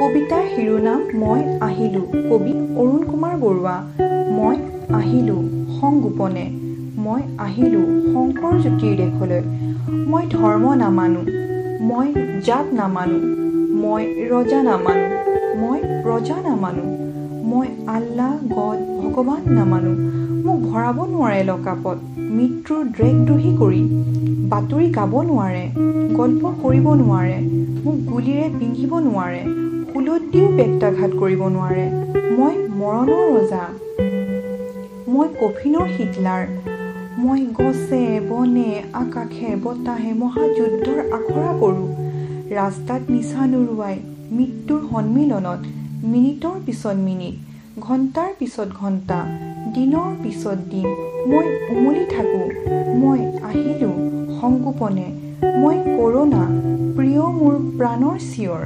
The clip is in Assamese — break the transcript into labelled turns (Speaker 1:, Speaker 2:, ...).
Speaker 1: কবিতাৰ শিৰোনাম মই আহিলোঁ। কবি অৰুণ কুমাৰ বৰুৱা। মই আহিলোঁ সংগোপনে, মই আহিলোঁ শংকৰ জ্যোতিৰ দেশলৈ। মই ধৰ্ম নামানো, মই জাত নামানো, মই ৰজা নামানো, মই প্ৰজা নামানো, মই আল্লাহ গড ভগৱান নামানো। মোক ভৰাব নোৱাৰে লকাপত মৃত্যুৰ ড্ৰেগদ্ৰোহী কৰি। বাতৰি গাব নোৱাৰে, গল্প কৰিব নোৱাৰে, মোক গুলীৰে পিন্ধিব নোৱাৰে, হুলত দিও পেট্টাঘাত কৰিব নোৱাৰে। মই মৰণৰ ৰজা, মই কফিনৰ হিটলাৰ। মই গছে বনে আকাশে বতাহে মহাযুদ্ধৰ আখৰা কৰোঁ। ৰাস্তাত নিচা নুৰুৱাই মৃত্যুৰ সন্মিলনত মিনিটৰ পিছত মিনিট, ঘণ্টাৰ পিছত ঘণ্টা, দিনৰ পিছত দিন মই উমলি থাকোঁ। মই আহিলোঁ সংগোপনে, মই কৰোণা প্ৰিয় মোৰ প্ৰাণৰ চিঞৰ।